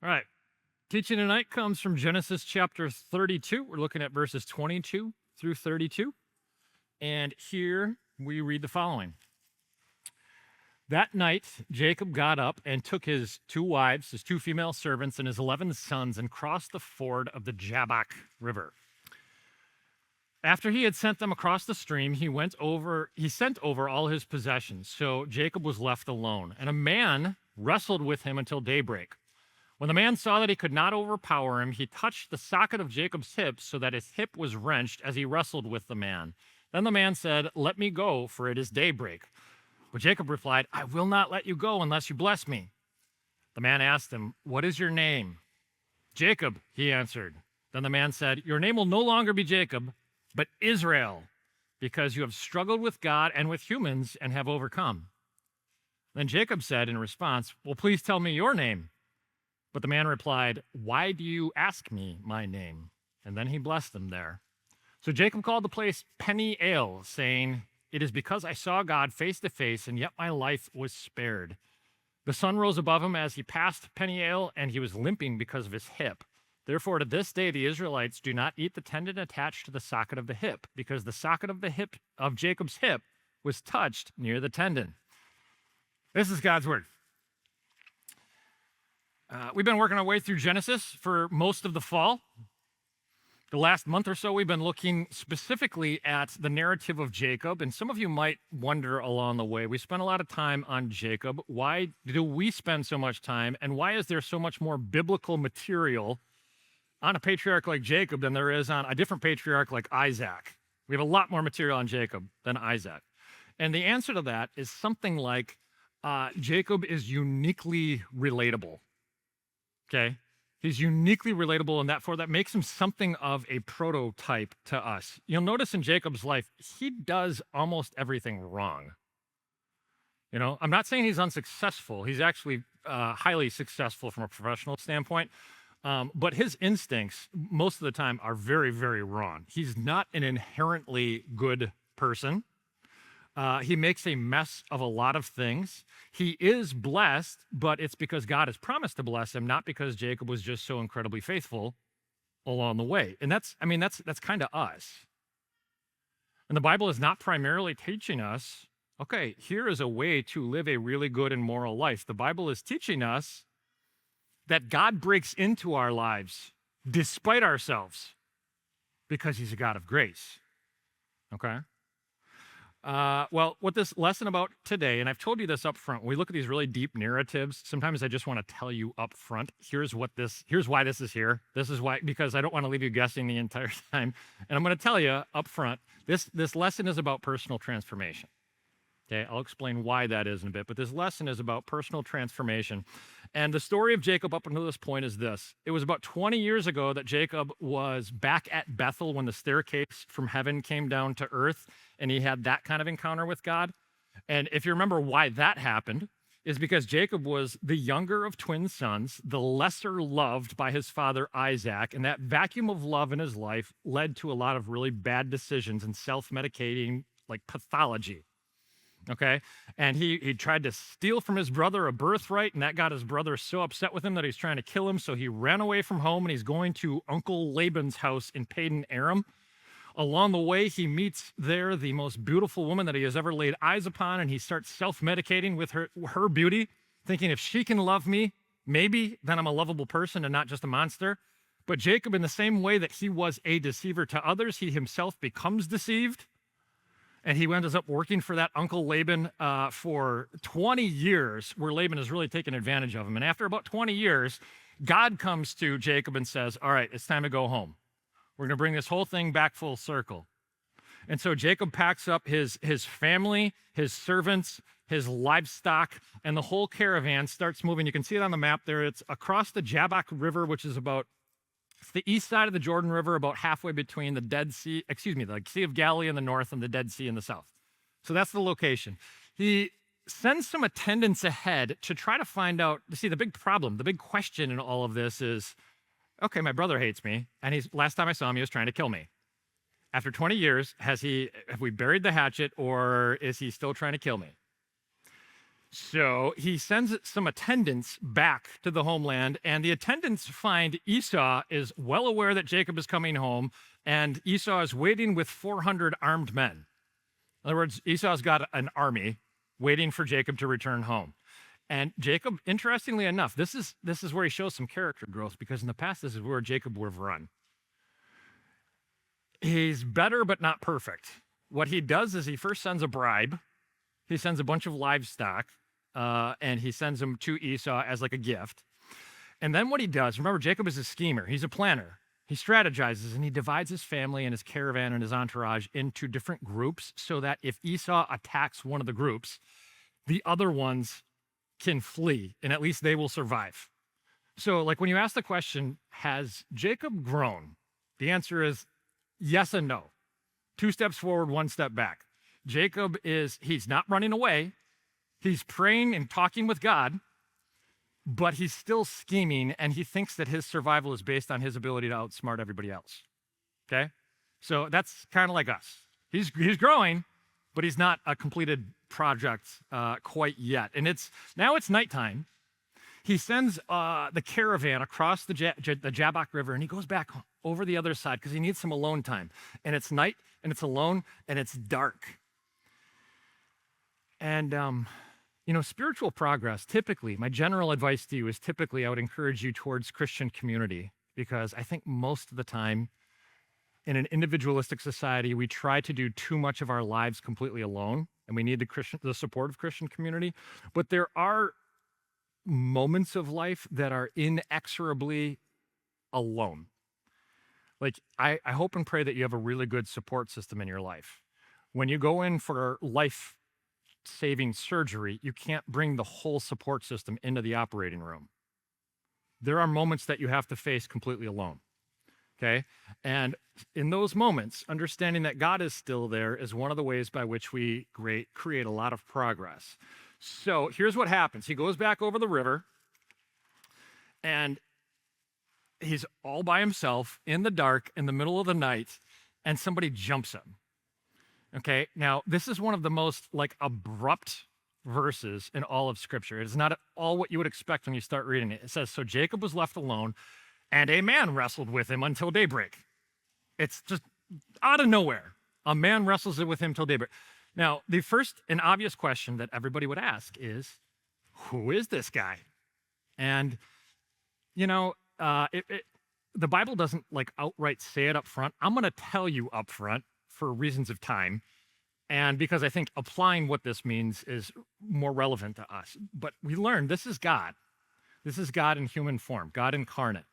All right. Teaching tonight comes from Genesis chapter 32. We're looking at verses 22 through 32. And here we read the following. That night, Jacob got up and took his 2 wives, his 2 female servants, and his 11 sons and crossed the ford of the Jabbok River. After he had sent them across the stream, he sent over all his possessions. So Jacob was left alone, and a man wrestled with him until daybreak. When the man saw that he could not overpower him, he touched the socket of Jacob's hip so that his hip was wrenched as he wrestled with the man. Then the man said, "Let me go, for it is daybreak." But Jacob replied, "I will not let you go unless you bless me." The man asked him, "What is your name?" "Jacob," he answered. Then the man said, "Your name will no longer be Jacob, but Israel, because you have struggled with God and with humans and have overcome." Then Jacob said in response, "Well, please tell me your name." But the man replied, "Why do you ask me my name?" And then he blessed them there. So Jacob called the place Peniel, saying, "It is because I saw God face to face, and yet my life was spared." The sun rose above him as he passed Peniel, and he was limping because of his hip. Therefore, to this day, the Israelites do not eat the tendon attached to the socket of the hip, because the socket of the hip of Jacob's hip was touched near the tendon. This is God's word. We've been working our way through Genesis for most of the fall. The last month or so, we've been looking specifically at the narrative of Jacob, and some of you might wonder along the way, we spent a lot of time on Jacob. Why do we spend so much time, and why is there so much more biblical material on a patriarch like Jacob than there is on a different patriarch like Isaac? We have a lot more material on Jacob than Isaac. And the answer to that is something like Jacob is uniquely relatable. Okay? He's uniquely relatable, and that makes him something of a prototype to us. You'll notice in Jacob's life, he does almost everything wrong. I'm not saying he's unsuccessful. He's actually highly successful from a professional standpoint. But his instincts, most of the time, are very, very wrong. He's not an inherently good person. He makes a mess of a lot of things. He is blessed, but it's because God has promised to bless him, not because Jacob was just so incredibly faithful along the way. And that's kind of us. And the Bible is not primarily teaching us, okay, here is a way to live a really good and moral life. The Bible is teaching us that God breaks into our lives despite ourselves because he's a God of grace. Okay? Well, what this lesson about today, and I've told you this up front, when we look at these really deep narratives, sometimes I just want to tell you up front, here's why this is here. This is why, because I don't want to leave you guessing the entire time. And I'm going to tell you up front, this lesson is about personal transformation. Okay, I'll explain why that is in a bit, but this lesson is about personal transformation. And the story of Jacob up until this point is this. It was about 20 years ago that Jacob was back at Bethel when the staircase from heaven came down to earth, and he had that kind of encounter with God. And if you remember why that happened, is because Jacob was the younger of twin sons, the lesser loved by his father Isaac, and that vacuum of love in his life led to a lot of really bad decisions and self-medicating, like pathology. Okay, and he tried to steal from his brother a birthright, and that got his brother so upset with him that he's trying to kill him, so he ran away from home, and he's going to Uncle Laban's house in Padan Aram. Along the way, he meets there the most beautiful woman that he has ever laid eyes upon, and he starts self-medicating with her beauty, thinking if she can love me, maybe then I'm a lovable person and not just a monster. But Jacob, in the same way that he was a deceiver to others, he himself becomes deceived. And he ends up working for that Uncle Laban for 20 years, where Laban has really taken advantage of him. And after about 20 years, God comes to Jacob and says, all right, it's time to go home. We're going to bring this whole thing back full circle. And so Jacob packs up his family, his servants, his livestock, and the whole caravan starts moving. You can see it on the map there. It's across the Jabbok River, which is about the east side of the Jordan River, about halfway between the Sea of Galilee in the north and the Dead Sea in the south. So that's the location. He sends some attendants ahead to try to find out, the big problem, the big question in all of this is, okay, my brother hates me, and last time I saw him, he was trying to kill me. After 20 years, have we buried the hatchet, or is he still trying to kill me? So he sends some attendants back to the homeland, and the attendants find Esau is well aware that Jacob is coming home, and Esau is waiting with 400 armed men. In other words, Esau's got an army waiting for Jacob to return home. And Jacob, interestingly enough, this is where he shows some character growth, because in the past, this is where Jacob would have run. He's better, but not perfect. What he does is he first sends a bribe. He sends a bunch of livestock, and he sends them to Esau as like a gift. And then what he does, remember, Jacob is a schemer. He's a planner. He strategizes, and he divides his family and his caravan and his entourage into different groups so that if Esau attacks one of the groups, the other ones can flee, and at least they will survive. So like when you ask the question, has Jacob grown? The answer is yes and no. 2 steps forward, 1 step back. Jacob he's not running away. He's praying and talking with God, but he's still scheming, and he thinks that his survival is based on his ability to outsmart everybody else. Okay? So that's kind of like us. He's growing, but he's not a completed project quite yet. And now it's nighttime. He sends the caravan across the Jabbok River, and he goes back over the other side because he needs some alone time. And it's night, and it's alone, and it's dark. And, spiritual progress, typically, my general advice to you is I would encourage you towards Christian community, because I think most of the time in an individualistic society, we try to do too much of our lives completely alone, and we need the support of Christian community. But there are moments of life that are inexorably alone. Like, I hope and pray that you have a really good support system in your life. When you go in for life-saving surgery, you can't bring the whole support system into the operating room. There are moments that you have to face completely alone, okay? And in those moments, understanding that God is still there is one of the ways by which we create a lot of progress. So here's what happens. He goes back over the river, and he's all by himself in the dark in the middle of the night, and somebody jumps him. Okay, now this is one of the most abrupt verses in all of Scripture. It is not at all what you would expect when you start reading it. It says, so Jacob was left alone, and a man wrestled with him until daybreak. It's just out of nowhere. A man wrestles with him till daybreak. Now, the first and obvious question that everybody would ask is, who is this guy? And, the Bible doesn't outright say it up front. I'm going to tell you up front for reasons of time, and because I think applying what this means is more relevant to us. But we learn this is God. This is God in human form, God incarnate.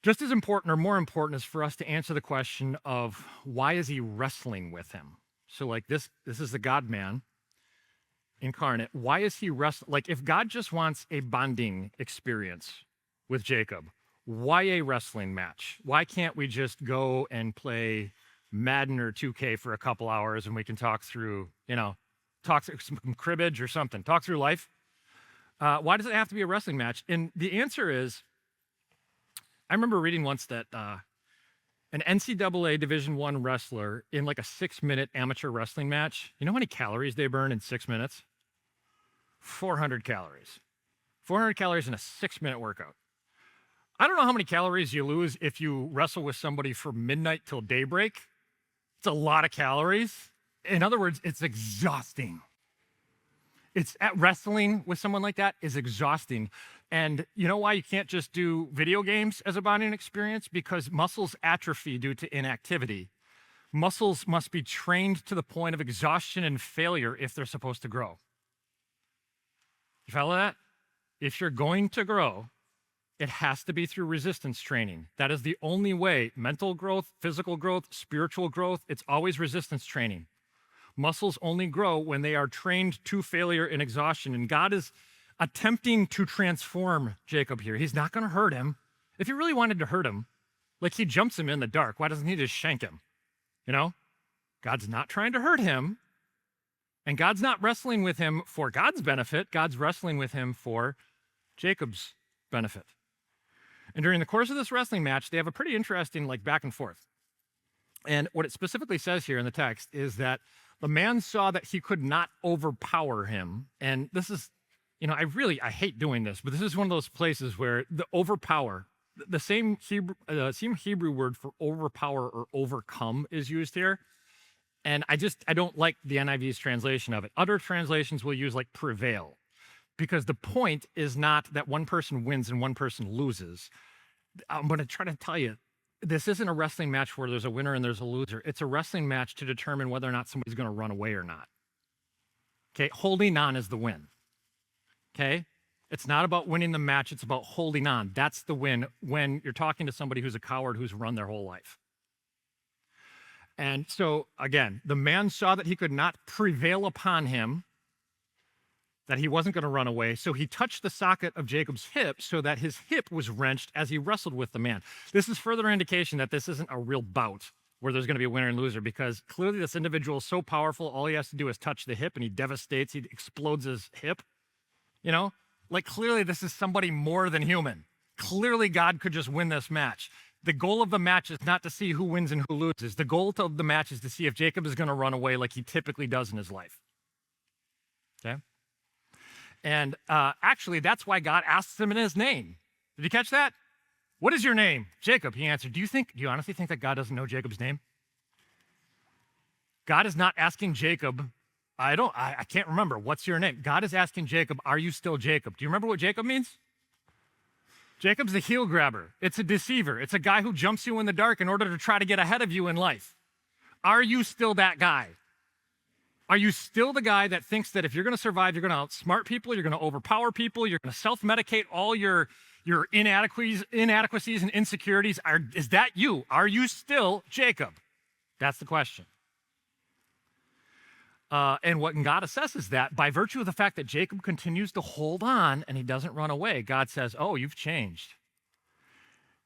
Just as important or more important is for us to answer the question of why is he wrestling with him? So this is the God-man incarnate. Why is he wrestling? If God just wants a bonding experience with Jacob, why a wrestling match? Why can't we just go and play Madden or 2K for a couple hours and we can talk through, talk through some cribbage or something, talk through life? Why does it have to be a wrestling match? And the answer is, I remember reading once that an NCAA Division I wrestler in a 6-minute amateur wrestling match, you know how many calories they burn in 6 minutes? 400 calories. 400 calories in a 6-minute workout. I don't know how many calories you lose if you wrestle with somebody from midnight till daybreak. It's a lot of calories. In other words, it's exhausting. Wrestling with someone like that is exhausting. And you know why you can't just do video games as a bonding experience? Because muscles atrophy due to inactivity. Muscles must be trained to the point of exhaustion and failure if they're supposed to grow. You follow that? If you're going to grow, it has to be through resistance training. That is the only way. Mental growth, physical growth, spiritual growth, it's always resistance training. Muscles only grow when they are trained to failure and exhaustion. And God is attempting to transform Jacob here. He's not going to hurt him. If he really wanted to hurt him, he jumps him in the dark, why doesn't he just shank him? God's not trying to hurt him. And God's not wrestling with him for God's benefit. God's wrestling with him for Jacob's benefit. And during the course of this wrestling match, they have a pretty interesting back and forth. And what it specifically says here in the text is that The man saw that he could not overpower him. And this is, I hate doing this, but this is one of those places where the overpower, the same Hebrew word for overpower or overcome is used here. And I don't like the NIV's translation of it. Other translations will use like prevail, because the point is not that one person wins and one person loses. I'm going to try to tell you, this isn't a wrestling match where there's a winner and there's a loser. It's a wrestling match to determine whether or not somebody's going to run away or not. Okay, holding on is the win. Okay, it's not about winning the match. It's about holding on. That's the win when you're talking to somebody who's a coward who's run their whole life. And so, again, the man saw that he could not prevail upon him, that he wasn't going to run away. So he touched the socket of Jacob's hip so that his hip was wrenched as he wrestled with the man. This is further indication that this isn't a real bout where there's going to be a winner and loser, because clearly this individual is so powerful, all he has to do is touch the hip and he devastates, he explodes his hip. Like clearly this is somebody more than human. Clearly God could just win this match. The goal of the match is not to see who wins and who loses. The goal of the match is to see if Jacob is going to run away like he typically does in his life. Okay? And actually, that's why God asks him in his name. Did you catch that? What is your name? Jacob. He answered. Do you honestly think that God doesn't know Jacob's name? God is not asking Jacob, I can't remember. What's your name? God is asking Jacob, are you still Jacob? Do you remember what Jacob means? Jacob's the heel grabber. It's a deceiver. It's a guy who jumps you in the dark in order to try to get ahead of you in life. Are you still that guy? Are you still the guy that thinks that if you're going to survive, you're going to outsmart people, you're going to overpower people, you're going to self-medicate all your inadequacies and insecurities? Is that you? Are you still Jacob? That's the question. And what God assesses that by virtue of the fact that Jacob continues to hold on and he doesn't run away, God says, oh, you've changed.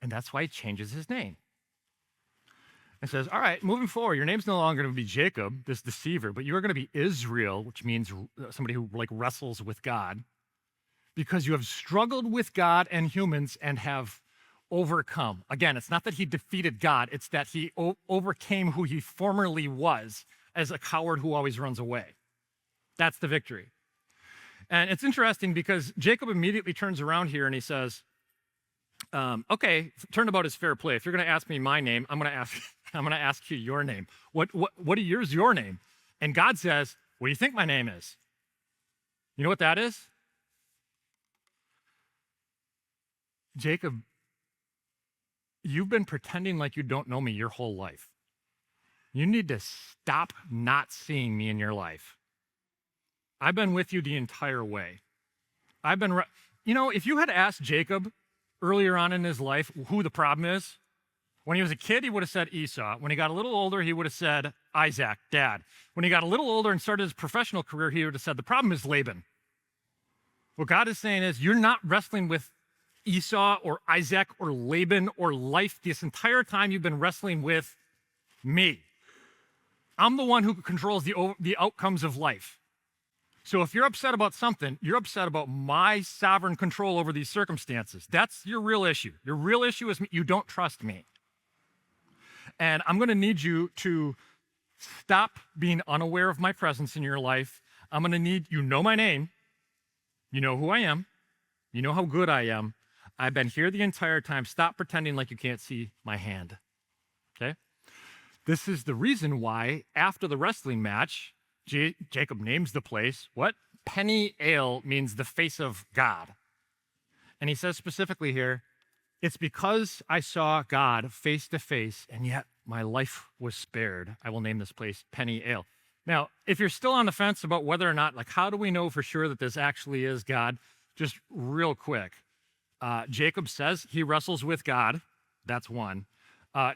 And that's why he changes his name. And says, all right, moving forward, your name's no longer going to be Jacob, this deceiver, but you're going to be Israel, which means somebody who wrestles with God, because you have struggled with God and humans and have overcome. Again, it's not that he defeated God, it's that he overcame who he formerly was as a coward who always runs away. That's the victory. And it's interesting because Jacob immediately turns around here and he says, okay, turnabout is fair play. If you're going to ask me my name, I'm going to ask you your name. What is your name? And God says, what do you think my name is? You know what that is? Jacob, you've been pretending like you don't know me your whole life. You need to stop not seeing me in your life. I've been with you the entire way. If you had asked Jacob earlier on in his life who the problem is, when he was a kid, he would have said Esau. When he got a little older, he would have said Isaac, dad. When he got a little older and started his professional career, he would have said the problem is Laban. What God is saying is you're not wrestling with Esau or Isaac or Laban or life. This entire time you've been wrestling with me. I'm the one who controls the outcomes of life. So if you're upset about something, you're upset about my sovereign control over these circumstances. That's your real issue. Your real issue is you don't trust me. And I'm going to need you to stop being unaware of my presence in your life. I'm going to need, you know my name. You know who I am. You know how good I am. I've been here the entire time. Stop pretending like you can't see my hand. Okay? This is the reason why after the wrestling match, Jacob names the place, what? Peniel means the face of God. And he says specifically here, it's because I saw God face to face and yet my life was spared. I will name this place Peniel. Now, if you're still on the fence about whether or not, how do we know for sure that this actually is God? Just real quick. Jacob says he wrestles with God. That's one.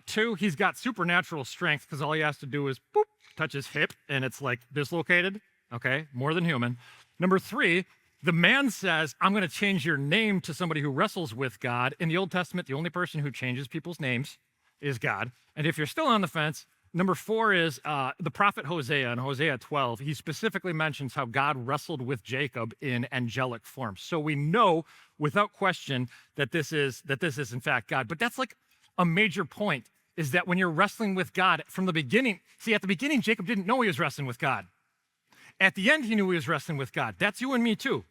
Two, he's got supernatural strength because all he has to do is boop, touch his hip and it's dislocated. Okay, more than human. Number three, the man says, I'm going to change your name to somebody who wrestles with God. In the Old Testament, the only person who changes people's names is God. And if you're still on the fence, number four is the prophet Hosea. In Hosea 12, he specifically mentions how God wrestled with Jacob in angelic form. So we know without question that this is in fact God. But that's a major point. is that when you're wrestling with God from the beginning, see, at the beginning, Jacob didn't know he was wrestling with God. At the end, he knew he was wrestling with God. That's you and me too.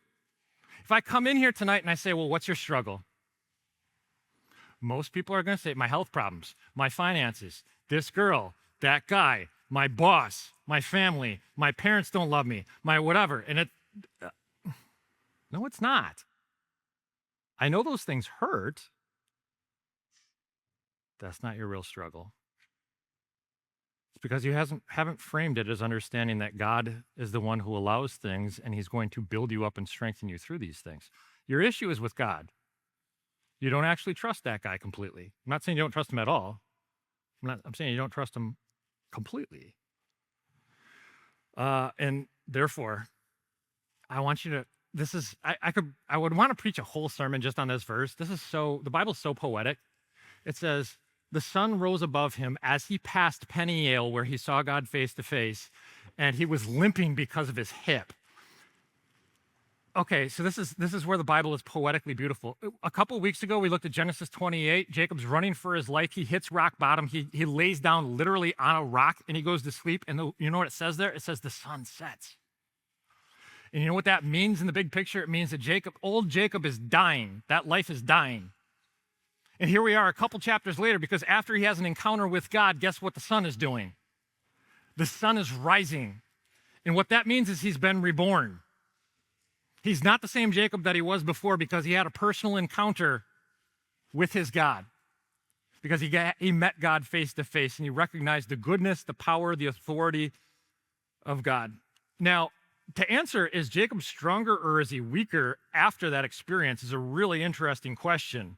If I come in here tonight and I say, well, what's your struggle? Most people are going to say, my health problems, my finances, this girl, that guy, my boss, my family, my parents don't love me, my whatever. And no, it's not. I know those things hurt. That's not your real struggle. It's because you haven't framed it as understanding that God is the one who allows things and he's going to build you up and strengthen you through these things. Your issue is with God. You don't actually trust that guy completely. I'm not saying you don't trust him at all. I'm saying you don't trust him completely. And therefore, I want you to, I would want to preach a whole sermon just on this verse. The Bible's so poetic. It says, the sun rose above him as he passed Peniel, where he saw God face to face, and he was limping because of his hip. Okay, so this is where the Bible is poetically beautiful. A couple of weeks ago, we looked at Genesis 28. Jacob's running for his life. He hits rock bottom. He lays down literally on a rock, and he goes to sleep. And you know what it says there? It says the sun sets. And you know what that means in the big picture? It means that old Jacob is dying. That life is dying. And here we are a couple chapters later, because after he has an encounter with God, guess what the sun is doing? The sun is rising. And what that means is he's been reborn. He's not the same Jacob that he was before, because he had a personal encounter with his God. Because he met God face to face, and he recognized the goodness, the power, the authority of God. Now, to answer, is Jacob stronger or is he weaker after that experience, is a really interesting question.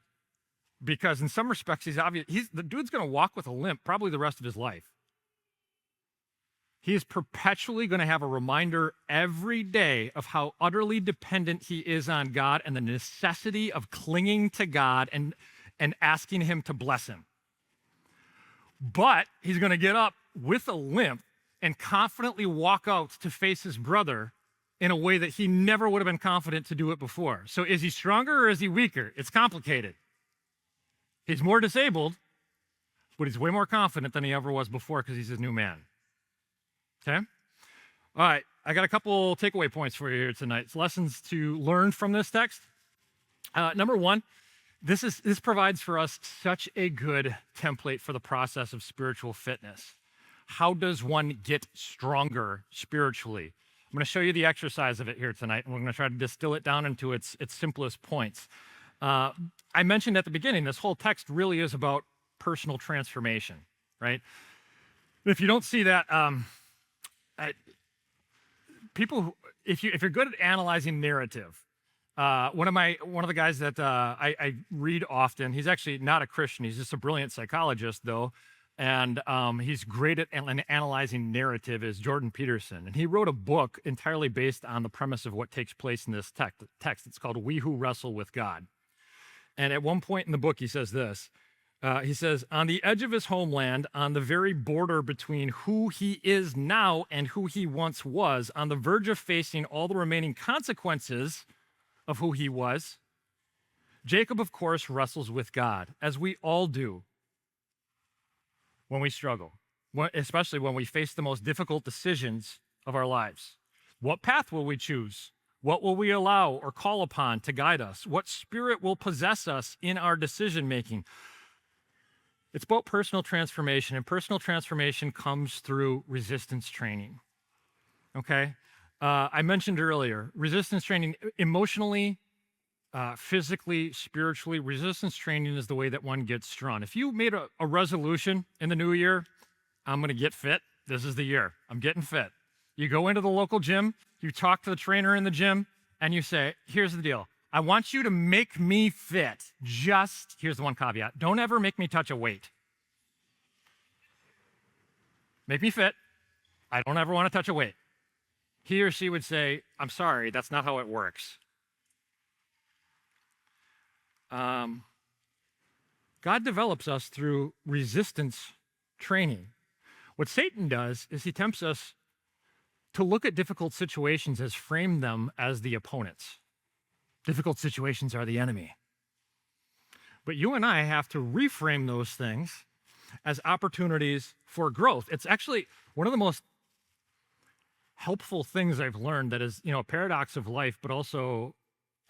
Because in some respects, the dude's going to walk with a limp probably the rest of his life. He is perpetually going to have a reminder every day of how utterly dependent he is on God and the necessity of clinging to God and asking him to bless him. But he's going to get up with a limp and confidently walk out to face his brother in a way that he never would have been confident to do it before. So is he stronger or is he weaker? It's complicated. He's more disabled, but he's way more confident than he ever was before because he's a new man. Okay? All right, I got a couple takeaway points for you here tonight. It's lessons to learn from this text. Number one, this provides for us such a good template for the process of spiritual fitness. How does one get stronger spiritually? I'm going to show you the exercise of it here tonight, and we're going to try to distill it down into its simplest points. I mentioned at the beginning, this whole text really is about personal transformation, right? If you don't see that, if you're good at analyzing narrative, one of the guys that I read often, he's actually not a Christian, he's just a brilliant psychologist though, and he's great at analyzing narrative, is Jordan Peterson. And he wrote a book entirely based on the premise of what takes place in this text. It's called We Who Wrestle with God. And at one point in the book, he says this. He says, on the edge of his homeland, on the very border between who he is now and who he once was, on the verge of facing all the remaining consequences of who he was, Jacob, of course, wrestles with God, as we all do when we struggle, especially when we face the most difficult decisions of our lives. What path will we choose? What will we allow or call upon to guide us? What spirit will possess us in our decision-making? It's about personal transformation, and personal transformation comes through resistance training, okay? I mentioned earlier, resistance training emotionally, physically, spiritually, resistance training is the way that one gets strong. If you made a resolution in the new year, I'm going to get fit, this is the year, I'm getting fit. You go into the local gym, you talk to the trainer in the gym, and you say, here's the deal. I want you to make me fit. Here's the one caveat. Don't ever make me touch a weight. Make me fit. I don't ever want to touch a weight. He or she would say, I'm sorry, that's not how it works. God develops us through resistance training. What Satan does is he tempts us to look at difficult situations as frame them as the opponents. Difficult situations are the enemy. But you and I have to reframe those things as opportunities for growth. It's actually one of the most helpful things I've learned that is, a paradox of life, but also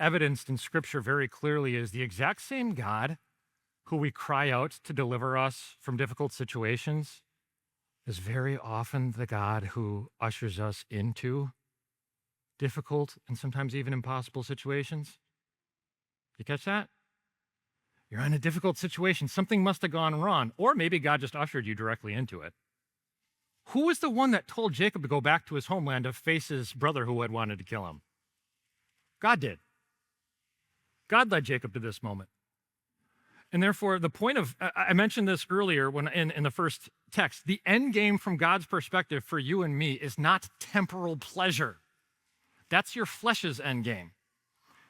evidenced in Scripture very clearly, is the exact same God who we cry out to deliver us from difficult situations is very often the God who ushers us into difficult and sometimes even impossible situations. You catch that? You're in a difficult situation. Something must have gone wrong, or maybe God just ushered you directly into it. Who was the one that told Jacob to go back to his homeland to face his brother who had wanted to kill him? God did. God led Jacob to this moment. And therefore, the point of, I mentioned this earlier when in the first text, the end game from God's perspective for you and me is not temporal pleasure. That's your flesh's end game.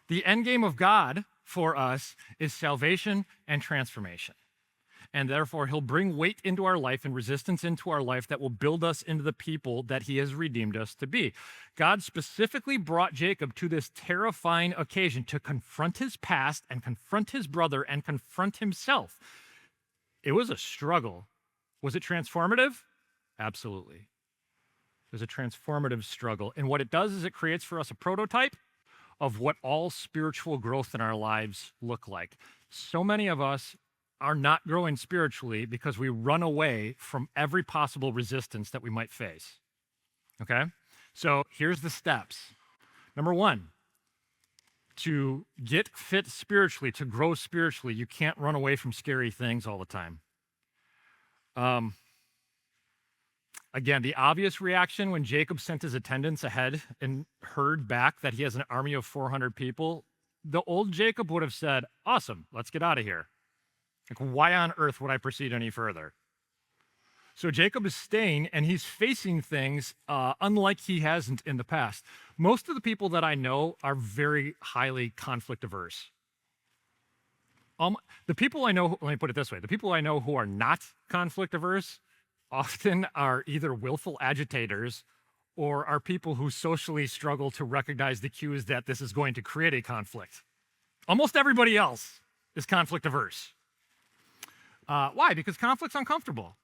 The end game of God for us is salvation and transformation. And therefore, he'll bring weight into our life and resistance into our life that will build us into the people that he has redeemed us to be. God specifically brought Jacob to this terrifying occasion to confront his past and confront his brother and confront himself. It was a struggle. Was it transformative? Absolutely. It was a transformative struggle. And what it does is it creates for us a prototype of what all spiritual growth in our lives look like. So many of us are not growing spiritually because we run away from every possible resistance that we might face. Okay? So here's the steps. Number one, to get fit spiritually, to grow spiritually, you can't run away from scary things all the time. Again, the obvious reaction when Jacob sent his attendants ahead and heard back that he has an army of 400 people, the old Jacob would have said, awesome, let's get out of here. Like, why on earth would I proceed any further? So Jacob is staying, and he's facing things unlike he hasn't in the past. Most of the people that I know are very highly conflict averse. The people I know, let me put it this way, the people I know who are not conflict averse often are either willful agitators or are people who socially struggle to recognize the cues that this is going to create a conflict. Almost everybody else is conflict averse. Why? Because conflict's uncomfortable.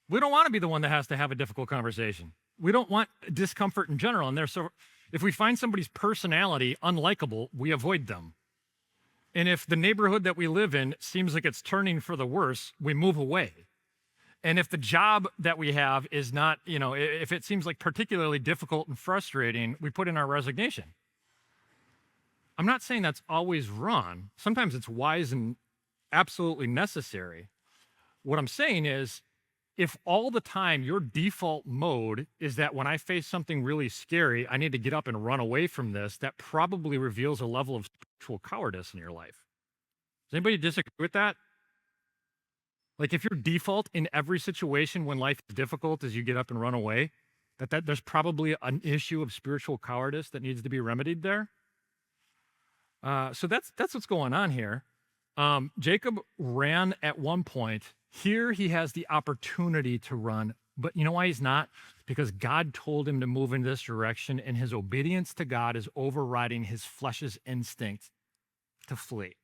We don't want to be the one that has to have a difficult conversation. We don't want discomfort in general. And so if we find somebody's personality unlikable, we avoid them. And if the neighborhood that we live in seems like it's turning for the worse, we move away. And if the job that we have is not, if it seems like particularly difficult and frustrating, we put in our resignation. I'm not saying that's always wrong. Sometimes it's wise and absolutely necessary. What I'm saying is, if all the time your default mode is that when I face something really scary, I need to get up and run away from this, that probably reveals a level of spiritual cowardice in your life. Does anybody disagree with that? Like, if your default in every situation when life is difficult is you get up and run away, that there's probably an issue of spiritual cowardice that needs to be remedied there. So that's what's going on here. Jacob ran at one point. Here he has the opportunity to run, but you know why he's not? Because God told him to move in this direction, and his obedience to God is overriding his flesh's instinct to flee.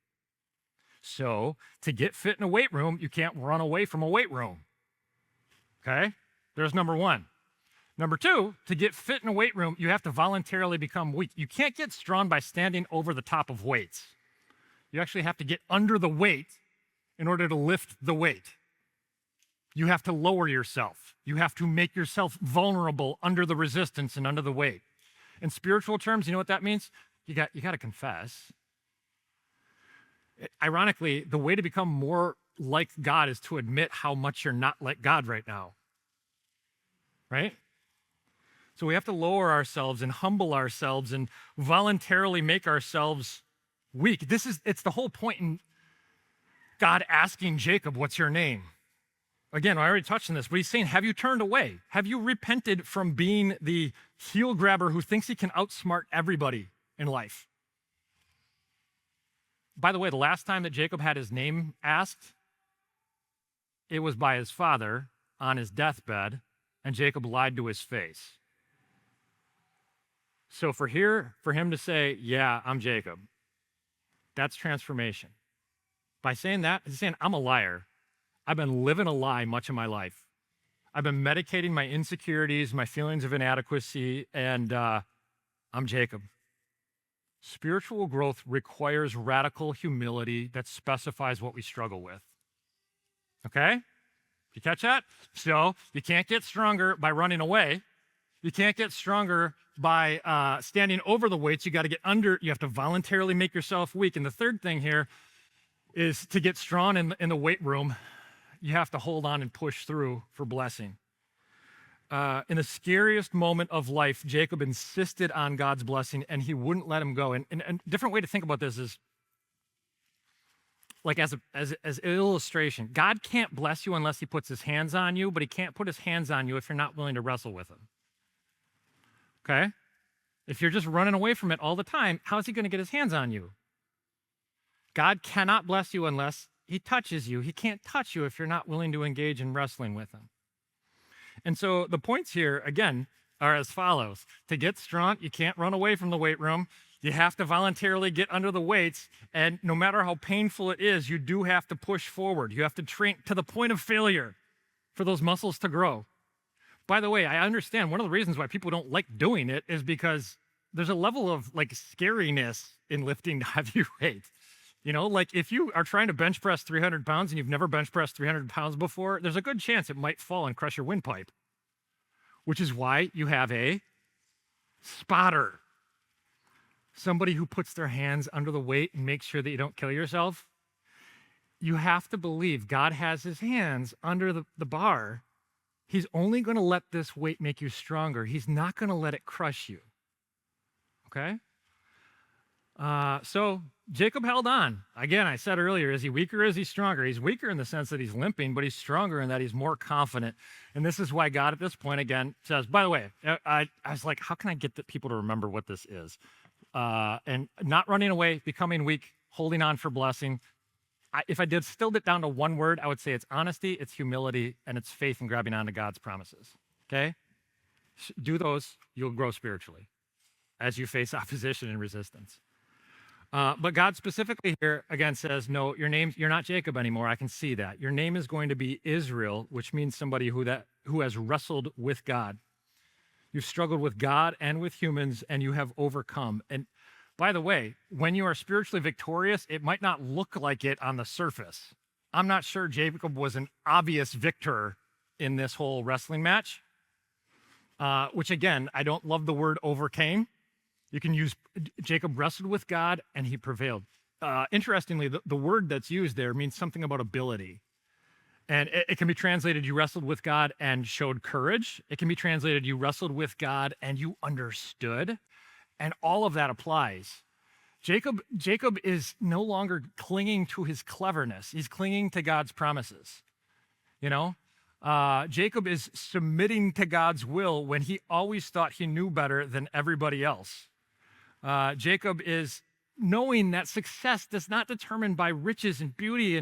So to get fit in a weight room, you can't run away from a weight room. Okay? There's number one. Number two, to get fit in a weight room, you have to voluntarily become weak. You can't get strong by standing over the top of weights. You actually have to get under the weight in order to lift the weight. You have to lower yourself. You have to make yourself vulnerable under the resistance and under the weight. In spiritual terms, you know what that means? You got to confess. Ironically, the way to become more like God is to admit how much you're not like God right now. Right? So we have to lower ourselves and humble ourselves and voluntarily make ourselves weak. It's the whole point in God asking Jacob, what's your name? Again, I already touched on this, but he's saying, have you turned away? Have you repented from being the heel grabber who thinks he can outsmart everybody in life? By the way, the last time that Jacob had his name asked, it was by his father on his deathbed, and Jacob lied to his face. So for him to say, yeah, I'm Jacob, that's transformation. By saying that, he's saying, I'm a liar. I've been living a lie much of my life. I've been medicating my insecurities, my feelings of inadequacy, and I'm Jacob. Spiritual growth requires radical humility that specifies what we struggle with. Okay? You catch that? So you can't get stronger by running away. You can't get stronger by standing over the weights. You got to get under. You have to voluntarily make yourself weak. And the third thing here is to get strong in the weight room, you have to hold on and push through for blessing. In the scariest moment of life, Jacob insisted on God's blessing and he wouldn't let him go. And a different way to think about this is like as illustration. God can't bless you unless he puts his hands on you, but he can't put his hands on you if you're not willing to wrestle with him. Okay? If you're just running away from it all the time, how is he going to get his hands on you? God cannot bless you unless he touches you. He can't touch you if you're not willing to engage in wrestling with him. And so the points here, again, are as follows. To get strong, you can't run away from the weight room. You have to voluntarily get under the weights. And no matter how painful it is, you do have to push forward. You have to train to the point of failure for those muscles to grow. By the way, I understand one of the reasons why people don't like doing it is because there's a level of like scariness in lifting heavy weights. You know, like if you are trying to bench press 300 pounds and you've never bench pressed 300 pounds before, there's a good chance it might fall and crush your windpipe, which is why you have a spotter. Somebody who puts their hands under the weight and makes sure that you don't kill yourself. You have to believe God has his hands under the bar. He's only going to let this weight make you stronger. He's not going to let it crush you. Okay? So Jacob held on. Again, I said earlier, is he weaker or is he stronger? He's weaker in the sense that he's limping, but he's stronger in that he's more confident. And this is why God at this point, again, says, by the way, I was like, how can I get the people to remember what this is? And not running away, becoming weak, holding on for blessing. If I distilled it down to one word, I would say it's honesty, it's humility, and it's faith in grabbing onto God's promises. Okay? Do those, you'll grow spiritually as you face opposition and resistance. But God specifically here, again, says, no, you're not Jacob anymore. I can see that. Your name is going to be Israel, which means somebody who has wrestled with God. You've struggled with God and with humans, and you have overcome. And by the way, when you are spiritually victorious, it might not look like it on the surface. I'm not sure Jacob was an obvious victor in this whole wrestling match, which again, I don't love the word overcame. You can use Jacob wrestled with God and he prevailed. Interestingly, the word that's used there means something about ability. And it can be translated, you wrestled with God and showed courage. It can be translated, you wrestled with God and you understood. And all of that applies. Jacob is no longer clinging to his cleverness. He's clinging to God's promises. You know, Jacob is submitting to God's will when he always thought he knew better than everybody else. Jacob is knowing that success is not determined by riches and beauty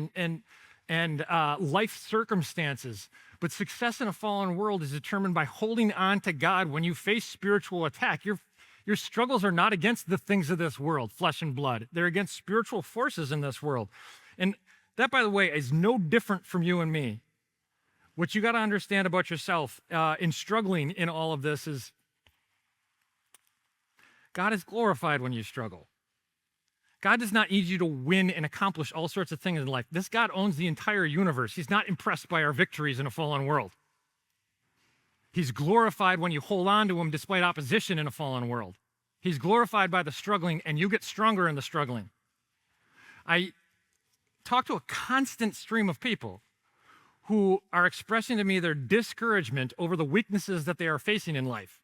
and life circumstances, but success in a fallen world is determined by holding on to God when you face spiritual attack. Your struggles are not against the things of this world, flesh and blood. They're against spiritual forces in this world. And that, by the way, is no different from you and me. What you got to understand about yourself in struggling in all of this is God is glorified when you struggle. God does not need you to win and accomplish all sorts of things in life. This God owns the entire universe. He's not impressed by our victories in a fallen world. He's glorified when you hold on to him despite opposition in a fallen world. He's glorified by the struggling, and you get stronger in the struggling. I talk to a constant stream of people who are expressing to me their discouragement over the weaknesses that they are facing in life.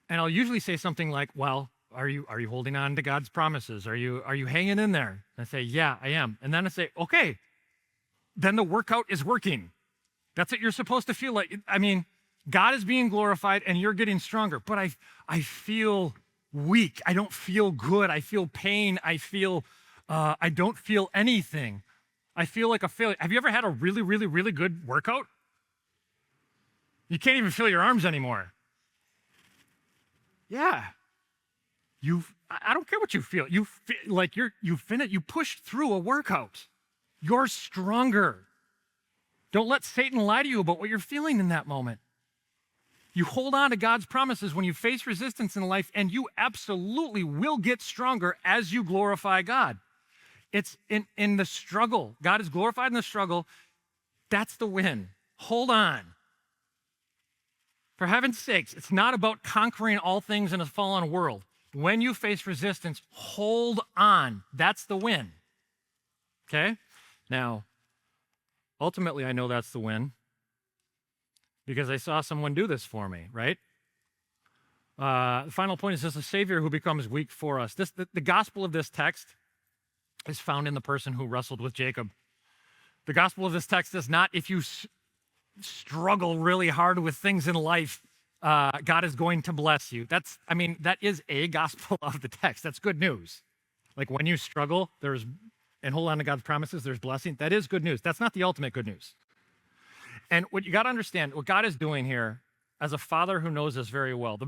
And I'll usually say something like, well, are you holding on to God's promises? Are you hanging in there? And I say, yeah, I am. And then I say, okay, then the workout is working. That's what you're supposed to feel like. I mean, God is being glorified and you're getting stronger, but I feel weak. I don't feel good. I feel pain. I don't feel anything. I feel like a failure. Have you ever had a really, really, really good workout? You can't even feel your arms anymore. Yeah. I don't care what you feel. You feel like you pushed through a workout. You're stronger. Don't let Satan lie to you about what you're feeling in that moment. You hold on to God's promises when you face resistance in life, and you absolutely will get stronger as you glorify God. It's in the struggle. God is glorified in the struggle. That's the win. Hold on. For heaven's sakes, it's not about conquering all things in a fallen world. When you face resistance, hold on. That's the win. Okay? Now, ultimately, I know that's the win because I saw someone do this for me, right? The final point is this: a Savior who becomes weak for us. The gospel of this text is found in the person who wrestled with Jacob. The gospel of this text is not if you struggle really hard with things in life, God is going to bless you. That is a gospel of the text. That's good news. Like when you struggle, and hold on to God's promises, there's blessing. That is good news. That's not the ultimate good news. And what you got to understand, what God is doing here, as a father who knows this very well, the